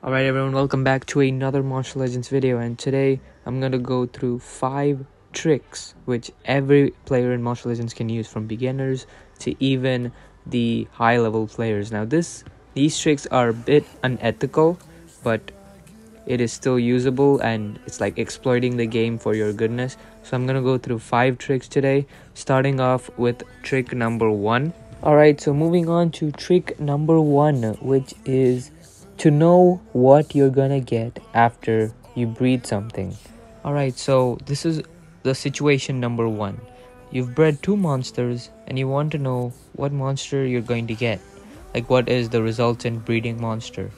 Alright everyone, welcome back to another Monster Legends video, and today I'm going to go through 5 tricks which every player in Monster Legends can use, from beginners to even the high level players. Now these tricks are a bit unethical, but it is still usable and it's like exploiting the game for your goodness. So I'm going to go through 5 tricks today, starting off with trick number 1. Alright, so moving on to trick number 1, which is to know what you're gonna get after you breed something. Alright, so this is the situation number 1. You've bred 2 monsters and you want to know what monster you're going to get. Like, what is the resultant breeding monster.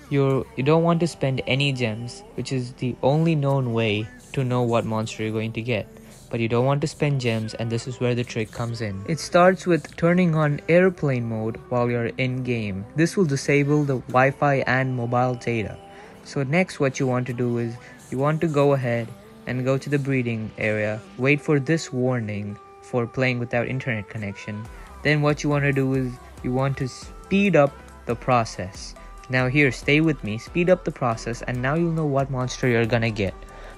You don't want to spend any gems, which is the only known way to know what monster you're going to get. But you don't want to spend gems, and this is where the trick comes in. It starts with turning on airplane mode while you're in game. This will disable the Wi-Fi and mobile data. So next, what you want to do is you want to go ahead and go to the breeding area, wait for this warning for playing without internet connection. Then what you want to do is you want to speed up the process. Now here, stay with me, speed up the process, and now you'll know what monster you're gonna get.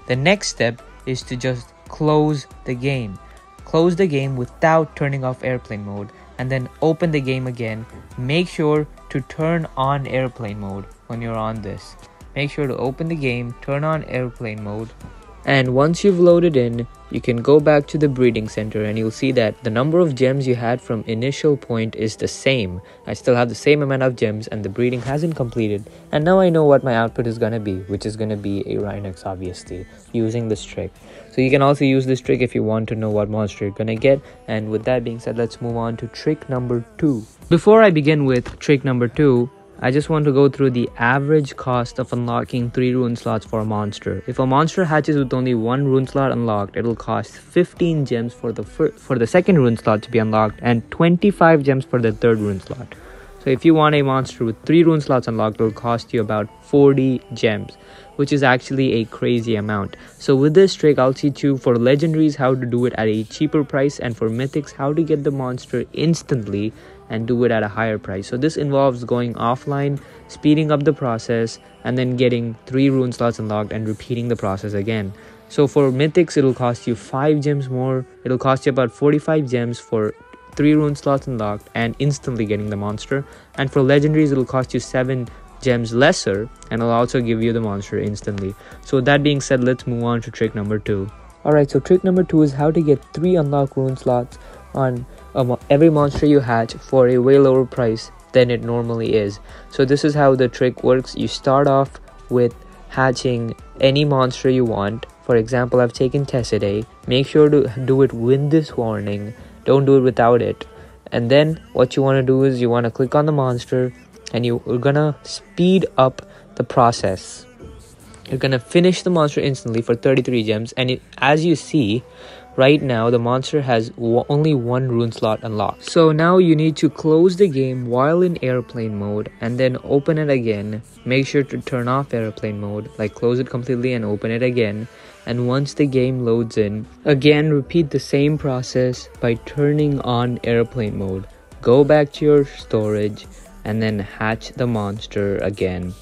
The next step is to just close the game. Close the game without turning off airplane mode, and then open the game again. Make sure to turn on airplane mode when you're on this. Make sure to open the game, turn on airplane mode, and once you've loaded in, you can go back to the breeding center and you'll see that the number of gems you had from initial point is the same. I still have the same amount of gems and the breeding hasn't completed. And now I know what my output is gonna be, which is gonna be a Rhinox, obviously, using this trick. So you can also use this trick if you want to know what monster you're gonna get. And with that being said, let's move on to trick number 2. Before I begin with trick number 2, I just want to go through the average cost of unlocking 3 rune slots for a monster. If a monster hatches with only 1 rune slot unlocked, it'll cost 15 gems for the second rune slot to be unlocked and 25 gems for the third rune slot. So if you want a monster with 3 rune slots unlocked, it'll cost you about 40 gems, which is actually a crazy amount. So with this trick, I'll teach you for legendaries how to do it at a cheaper price, and for mythics how to get the monster instantly and do it at a higher price. So this involves going offline, speeding up the process, and then getting 3 rune slots unlocked and repeating the process again. So for mythics, it'll cost you 5 gems more. It'll cost you about 45 gems for 3 rune slots unlocked and instantly getting the monster. And for legendaries, it'll cost you 7 gems lesser, and it'll also give you the monster instantly. So with that being said, let's move on to trick number 2. Alright, so trick number 2 is how to get 3 unlocked rune slots on every monster you hatch for a way lower price than it normally is. So this is how the trick works. You start off with hatching any monster you want. For example, I've taken Tessidae. Make sure to do it with this warning. Don't do it without it. And then what you want to do is you want to click on the monster and you're gonna speed up the process. You're gonna finish the monster instantly for 33 gems, and as you see right now, the monster has only 1 rune slot unlocked. So now you need to close the game while in airplane mode and then open it again. Make sure to turn off airplane mode, like close it completely and open it again. And once the game loads in, again repeat the same process by turning on airplane mode. Go back to your storage and then hatch the monster again.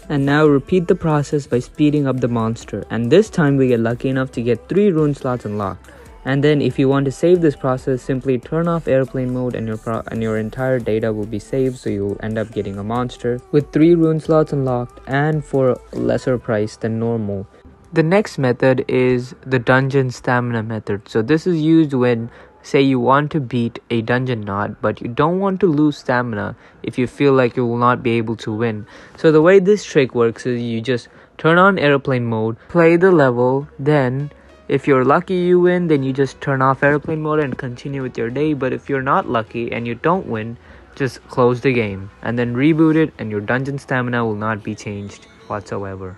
And now repeat the process by speeding up the monster, and this time we get lucky enough to get 3 rune slots unlocked. And then if you want to save this process, simply turn off airplane mode and your entire data will be saved, so you'll end up getting a monster with 3 rune slots unlocked and for a lesser price than normal. The next method is the dungeon stamina method. So this is used when, say, you want to beat a dungeon knot, but you don't want to lose stamina if you feel like you will not be able to win. So the way this trick works is you just turn on airplane mode, play the level, then if you're lucky you win, then you just turn off airplane mode and continue with your day. But if you're not lucky and you don't win, just close the game and then reboot it, and your dungeon stamina will not be changed whatsoever.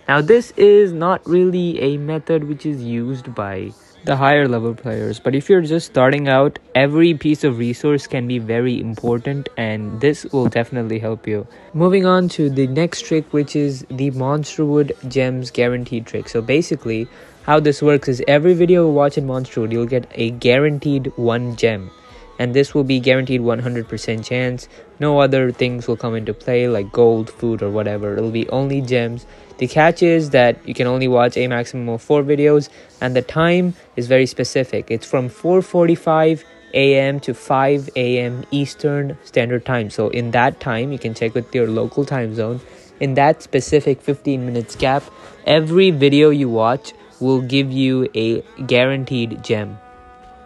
Now this is not really a method which is used by the higher level players, but if you're just starting out, every piece of resource can be very important, and this will definitely help you. Moving on to the next trick, which is the Monsterwood gems guaranteed trick. So basically how this works is every video you watch in Monsterwood, you'll get a guaranteed 1 gem. and this will be guaranteed 100% chance. No other things will come into play like gold, food, or whatever. It'll be only gems. The catch is that you can only watch a maximum of 4 videos, and the time is very specific. It's from 4:45 a.m. to 5 a.m. Eastern Standard Time. So in that time, you can check with your local time zone. In that specific 15 minutes gap, every video you watch will give you a guaranteed gem.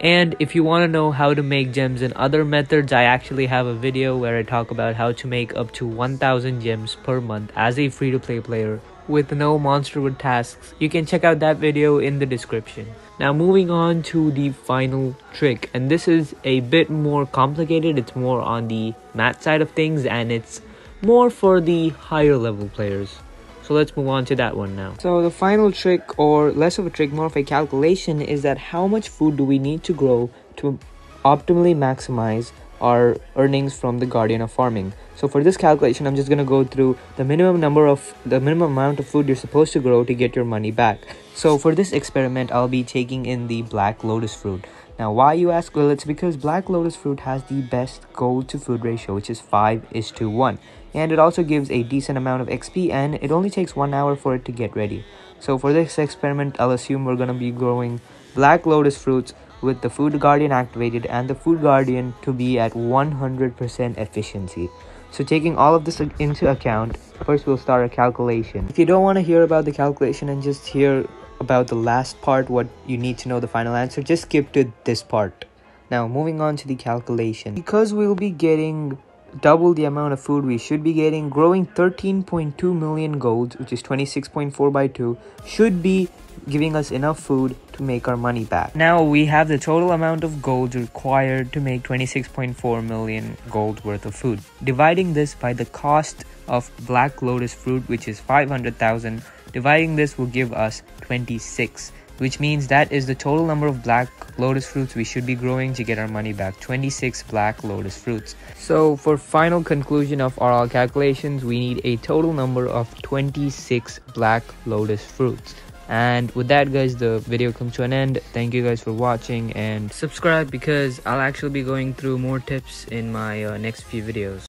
And if you want to know how to make gems in other methods, I actually have a video where I talk about how to make up to 1000 gems per month as a free-to-play player with no Monsterwood tasks. You can check out that video in the description. Now moving on to the final trick, and this is a bit more complicated. It's more on the math side of things, and it's more for the higher level players. So let's move on to that one now. So the final trick, or less of a trick, more of a calculation, is that how much food do we need to grow to optimally maximize our earnings from the Guardian of Farming. So for this calculation, I'm just going to go through the minimum amount of food you're supposed to grow to get your money back. So for this experiment, I'll be taking in the black lotus fruit. Now why, you ask? Well, it's because black lotus fruit has the best gold to food ratio, which is 5:1. And it also gives a decent amount of XP, and it only takes 1 hour for it to get ready. So for this experiment, I'll assume we're going to be growing black lotus fruits with the food guardian activated and the food guardian to be at 100% efficiency. So taking all of this into account, first we'll start a calculation. If you don't want to hear about the calculation and just hear about the last part, what you need to know the final answer, just skip to this part. Now moving on to the calculation. Because we'll be getting double the amount of food we should be getting, growing 13.2 million golds, which is 26.4 by 2, should be giving us enough food to make our money back. Now we have the total amount of gold required to make 26.4 million gold worth of food. Dividing this by the cost of black lotus fruit, which is 500,000, dividing this will give us 26, which means that is the total number of black lotus fruits we should be growing to get our money back. 26 black lotus fruits. So for final conclusion of our calculations, we need a total number of 26 black lotus fruits. And with that, guys, the video comes to an end. Thank you guys for watching, and subscribe because I'll actually be going through more tips in my next few videos.